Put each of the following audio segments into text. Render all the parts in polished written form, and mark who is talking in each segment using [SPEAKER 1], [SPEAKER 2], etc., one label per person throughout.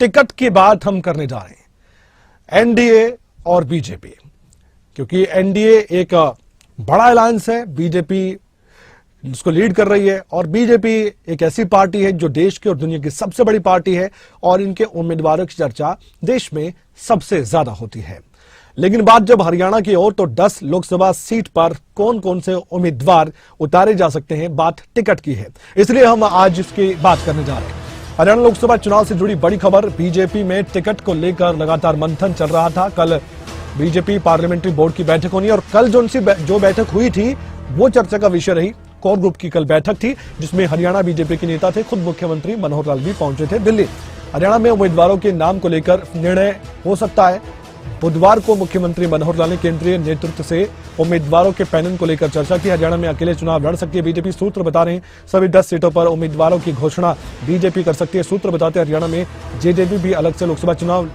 [SPEAKER 1] Ticket की बात हम करने जा रहे हैं, एनडीए और बीजेपी, क्योंकि एनडीए एक बड़ा अलायंस है, बीजेपी जिसको लीड कर रही है, और बीजेपी एक ऐसी पार्टी है जो देश की और दुनिया की सबसे बड़ी पार्टी है और इनके उम्मीदवारों की चर्चा देश में सबसे ज्यादा होती है। लेकिन बात जब हरियाणा की ओर, तो 10 लोकसभा सीट पर कौन कौन से उम्मीदवार उतारे जा सकते हैं, बात टिकट की है, इसलिए हम आज इसकी बात करने जा रहे हैं। हरियाणा लोकसभा चुनाव से जुड़ी बड़ी खबर, बीजेपी में टिकट को लेकर लगातार मंथन चल रहा था। कल बीजेपी पार्लियामेंट्री बोर्ड की बैठक होनी, और कल जो बैठक हुई थी वो चर्चा का विषय रही। कोर ग्रुप की कल बैठक थी जिसमें हरियाणा बीजेपी के नेता थे, खुद मुख्यमंत्री मनोहर लाल भी पहुंचे थे दिल्ली। हरियाणा में उम्मीदवारों के नाम को लेकर निर्णय हो सकता है। बुधवार को मुख्यमंत्री मनोहर लाल ने केंद्रीय नेतृत्व से उम्मीदवारों के पैनल को लेकर चर्चा की। हरियाणा में अकेले चुनाव लड़ सकती है बीजेपी, सूत्र बता रहे हैं सभी 10 सीटों पर उम्मीदवारों की घोषणा बीजेपी कर सकती है। सूत्र बताते हैं हरियाणा में जेजेपी भी अलग से लोकसभा चुनाव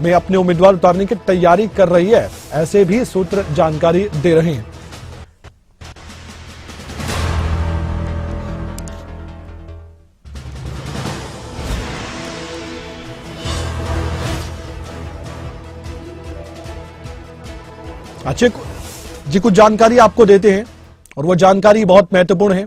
[SPEAKER 1] में अपने उम्मीदवार उतारने की तैयारी कर रही है, ऐसे भी सूत्र जानकारी दे रहे हैं। अच्छे जी, कुछ जानकारी आपको देते हैं और वो जानकारी बहुत महत्वपूर्ण है।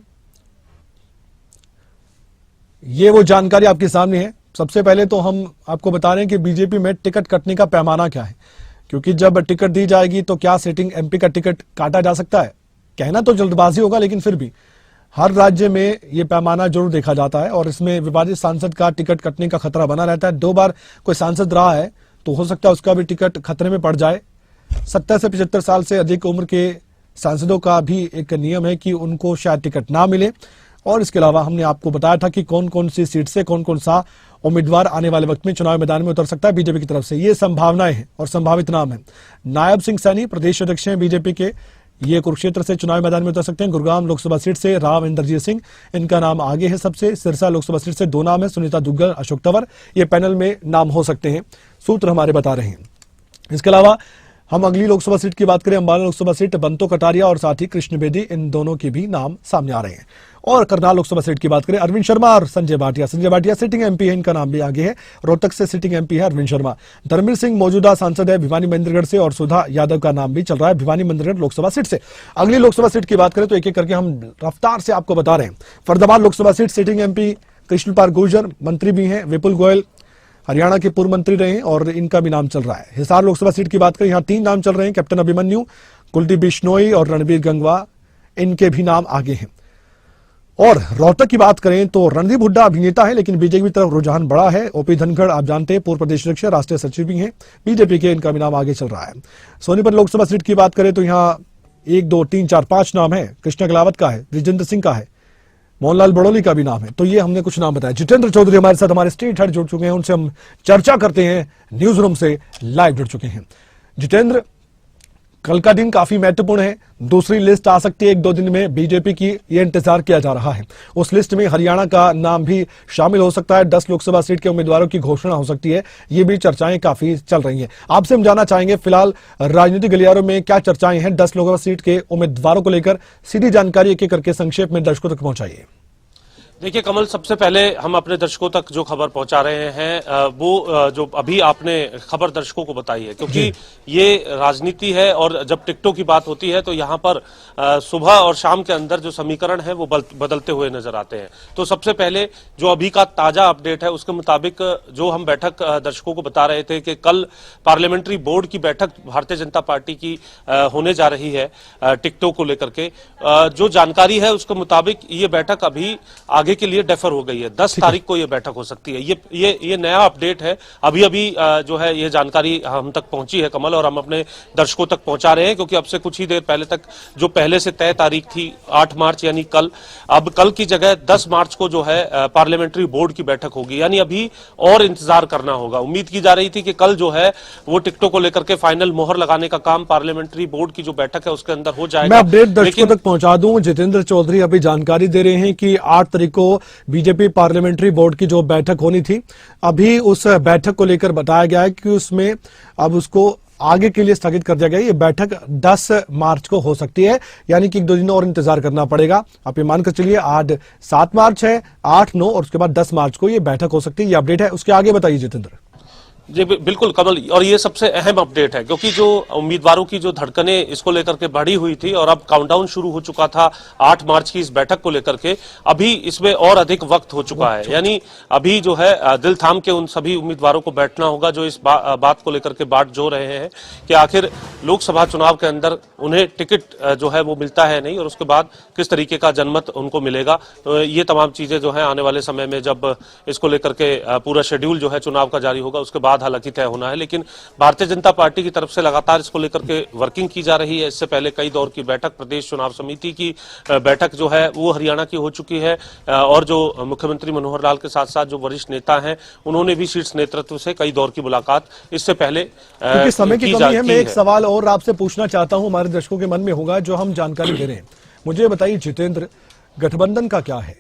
[SPEAKER 1] ये वो जानकारी आपके सामने है। सबसे पहले तो हम आपको बता रहे हैं कि बीजेपी में टिकट कटने का पैमाना क्या है, क्योंकि जब टिकट दी जाएगी तो क्या सिटिंग एमपी का टिकट काटा जा सकता है? कहना तो जल्दबाजी होगा, लेकिन फिर भी हर राज्य में ये पैमाना जरूर देखा जाता है और इसमें विवादित सांसद का टिकट कटने का खतरा बना रहता है। 2 बार कोई सांसद रहा है तो हो सकता है उसका भी टिकट खतरे में पड़ जाए। 70 से 75 साल से अधिक उम्र के सांसदों का भी एक नियम है कि उनको शायद टिकट ना मिले। और इसके अलावा हमने आपको बताया था कि कौन कौन सी सीट से कौन कौन सा उम्मीदवार आने वाले वक्त में चुनाव मैदान में उतर सकता है बीजेपी की तरफ से। ये संभावनाएं हैं और संभावित नाम है। नायब सिंह सैनी प्रदेश अध्यक्ष हैं बीजेपी के, ये कुरुक्षेत्र से चुनाव मैदान में उतर सकते हैं। गुरुग्राम लोकसभा सीट से राव इंद्रजीत सिंह, इनका नाम आगे है सबसे। सिरसा लोकसभा सीट से 2 नाम है, सुनीता दुग्गल, अशोक तंवर, ये पैनल में नाम हो सकते हैं, सूत्र हमारे बता रहे हैं। इसके अलावा हम अगली लोकसभा सीट की बात करें, अंबाला लोकसभा सीट, बंतो कटारिया और साथ ही कृष्ण बेदी, इन दोनों के भी नाम सामने आ रहे हैं। और करनाल लोकसभा सीट की बात करें, अरविंद शर्मा और संजय भाटिया सिटिंग एमपी है, इनका नाम भी आगे है। रोहतक से सिटिंग एमपी है अरविंद शर्मा। धर्मवीर सिंह मौजूदा सांसद है भिवानी महेंद्रगढ़ से, और सुधा यादव का नाम भी चल रहा है भिवानी महेंद्रगढ़ लोकसभा सीट से। अगली लोकसभा सीट की बात करें तो एक एक करके हम रफ्तार से आपको बता रहे हैं। Faridabad Lok Sabha seat, sitting MP Krishnapal Gurjar, मंत्री भी हैं। विपुल गोयल हरियाणा के पूर्व मंत्री रहे हैं और इनका भी नाम चल रहा है। हिसार लोकसभा सीट की बात करें, यहाँ 3 नाम चल रहे हैं, कैप्टन अभिमन्यु, कुलदीप बिश्नोई और रणबीर गंगवा, इनके भी नाम आगे हैं। और रोहतक की बात करें तो रणदीप हुड्डा अभिनेता है, लेकिन बीजेपी की तरफ रुझान बड़ा है। ओपी धनखड़ आप जानते हैं पूर्व प्रदेश अध्यक्ष, राष्ट्रीय सचिव भी हैं बीजेपी के, इनका भी नाम आगे चल रहा है। सोनीपत लोकसभा सीट की बात करें तो यहाँ 1, 2, 3, 4, 5 नाम है। कृष्णा गलावत का है, ब्रिजेंद्र सिंह का है, मोहनलाल बड़ोली का भी नाम है। तो ये हमने कुछ नाम बताया। जितेंद्र चौधरी हमारे साथ हमारे स्टेट हेड जुड़ चुके हैं, उनसे हम चर्चा करते हैं, न्यूज रूम से लाइव जुड़ चुके हैं। जितेंद्र, कल का दिन काफी महत्वपूर्ण है, दूसरी लिस्ट आ सकती है 1-2 दिन में, बीजेपी की ये इंतजार किया जा रहा है। उस लिस्ट में हरियाणा का नाम भी शामिल हो सकता है, 10 लोकसभा सीट के उम्मीदवारों की घोषणा हो सकती है, ये भी चर्चाएं काफी चल रही हैं। आपसे हम जानना चाहेंगे फिलहाल राजनीतिक गलियारों में क्या चर्चाएं हैं 10 लोकसभा सीट के उम्मीदवारों को लेकर, सीधी जानकारी एक एक करके संक्षेप में दर्शकों तक पहुंचाइए।
[SPEAKER 2] देखिए कमल, सबसे पहले हम अपने दर्शकों तक जो खबर पहुंचा रहे हैं वो जो अभी आपने खबर दर्शकों को बताई है, क्योंकि ये राजनीति है और जब टिकटों की बात होती है तो यहाँ पर सुबह और शाम के अंदर जो समीकरण है वो बदलते हुए नजर आते हैं। तो सबसे पहले जो अभी का ताजा अपडेट है उसके मुताबिक जो हम बैठक दर्शकों को बता रहे थे कि कल पार्लियामेंट्री बोर्ड की बैठक भारतीय जनता पार्टी की होने जा रही है टिकटों को लेकर के। जो जानकारी है उसके मुताबिक ये बैठक अभी आगे के लिए डेफर हो गई है, 10 तारीख को यह बैठक हो सकती है। ये नया अपडेट है, अभी अभी जो है ये जानकारी हम तक पहुंची है कमल, और हम अपने दर्शकों तक पहुंचा रहे हैं, क्योंकि अब से कुछ ही देर पहले तक जो पहले से तय तारीख थी 8 मार्च यानी कल, अब कल की जगह 10 मार्च को जो है पार्लियामेंट्री बोर्ड की बैठक होगी, यानी अभी और इंतजार करना होगा। उम्मीद की जा रही थी कि कल जो है वो टिकटों को लेकर के फाइनल मोहर लगाने का काम पार्लियामेंट्री बोर्ड की जो बैठक है उसके अंदर हो जाएगा।
[SPEAKER 1] मैं अपडेट दर्शकों तक पहुंचा दूं, जितेंद्र चौधरी अभी जानकारी दे रहे हैं कि 8 तारीख को बीजेपी पार्लियामेंट्री बोर्ड की जो बैठक होनी थी, अभी उस बैठक को लेकर बताया गया है कि उसमें अब उसको आगे के लिए स्थगित कर दिया गया। ये बैठक 10 मार्च को हो सकती है, यानी कि 1-2 दिन और इंतजार करना पड़ेगा। आप ये मानकर चलिए आज 7 मार्च है, 8, 9 और उसके बाद 10 मार्च को ये बैठक हो सकती है। ये अपडेट है, उसके आगे बताइए जितेंद्र।
[SPEAKER 2] जी बिल्कुल कमल, और ये सबसे अहम अपडेट है क्योंकि जो उम्मीदवारों की जो धड़कनें इसको लेकर के बढ़ी हुई थी और अब काउंटडाउन शुरू हो चुका था 8 मार्च की इस बैठक को लेकर के, अभी इसमें और अधिक वक्त हो चुका है। यानी अभी जो है दिल थाम के उन सभी उम्मीदवारों को बैठना होगा जो इस बात को लेकर के बाट जो रहे हैं कि आखिर लोकसभा चुनाव के अंदर उन्हें टिकट जो है वो मिलता है नहीं, और उसके बाद किस तरीके का जनमत उनको मिलेगा। ये तमाम चीजें जो है आने वाले समय में जब इसको लेकर के पूरा शेड्यूल जो है चुनाव का जारी होगा उसके बाद हालांकि तय होना है। लेकिन भारतीय जनता पार्टी की तरफ से लगातार इसको लेकर के वर्किंग की जा रही है। इससे पहले कई दौर की बैठक, प्रदेश चुनाव समिति की बैठक जो है वो हरियाणा की हो चुकी है, और जो मुख्यमंत्री मनोहर लाल के साथ साथ जो वरिष्ठ नेता हैं उन्होंने भी शीर्ष नेतृत्व से कई दौर की मुलाकात इससे पहले
[SPEAKER 1] क्योंकि समय की कमी है, मैं एक सवाल और आपसे पूछना चाहता हूं, हमारे दर्शकों के मन में होगा जो हम जानकारी दे रहे हैं। मुझे बताइए जितेंद्र, गठबंधन का क्या है,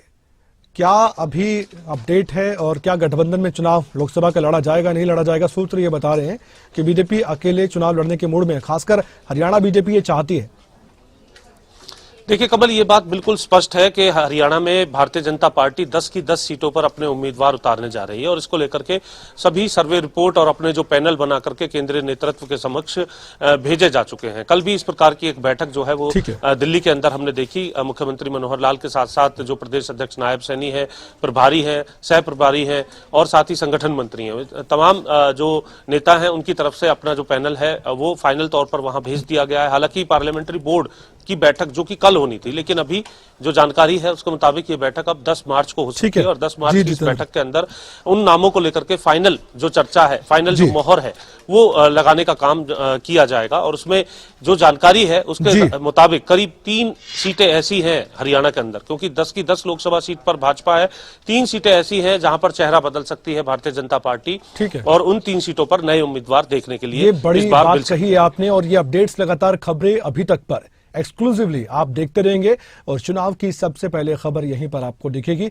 [SPEAKER 1] क्या अभी अपडेट है, और क्या गठबंधन में चुनाव लोकसभा का लड़ा जाएगा नहीं लड़ा जाएगा? सूत्र ये बता रहे हैं कि बीजेपी अकेले चुनाव लड़ने के मूड में है, खासकर हरियाणा बीजेपी ये चाहती है।
[SPEAKER 2] देखिए कमल, ये बात बिल्कुल स्पष्ट है कि हरियाणा में भारतीय जनता पार्टी 10 की 10 सीटों पर अपने उम्मीदवार उतारने जा रही है, और इसको लेकर के सभी सर्वे रिपोर्ट और अपने जो पैनल बना करके केंद्रीय नेतृत्व के समक्ष भेजे जा चुके हैं। कल भी इस प्रकार की एक बैठक जो है वो दिल्ली के अंदर हमने देखी। मुख्यमंत्री मनोहर लाल के साथ साथ जो प्रदेश अध्यक्ष नायब सैनी है, प्रभारी है, सह प्रभारी है और साथ ही संगठन मंत्री हैं, तमाम जो नेता हैं उनकी तरफ से अपना जो पैनल है वो फाइनल तौर पर वहां भेज दिया गया है। हालांकि पार्लियामेंट्री बोर्ड की बैठक जो कि कल होनी थी, लेकिन अभी जो जानकारी है उसके मुताबिक ये बैठक अब 10 मार्च को हो सकती है, और 10 मार्च की इस बैठक के अंदर उन नामों को लेकर के फाइनल जो चर्चा है, फाइनल जो मोहर है वो लगाने का काम किया जाएगा। और उसमें जो जानकारी है उसके मुताबिक करीब 3 सीटें ऐसी हैं हरियाणा के अंदर, क्योंकि 10 की 10 लोकसभा सीट पर भाजपा है, 3 सीटें ऐसी हैं जहां पर चेहरा बदल सकती है भारतीय जनता पार्टी, और उन 3 सीटों पर नए उम्मीदवार देखने के लिए
[SPEAKER 1] बड़ी बात कही है आपने। और ये अपडेट्स लगातार खबरें अभी तक पर एक्सक्लूसिवली आप देखते रहेंगे, और चुनाव की सबसे पहले खबर यहीं पर आपको दिखेगी।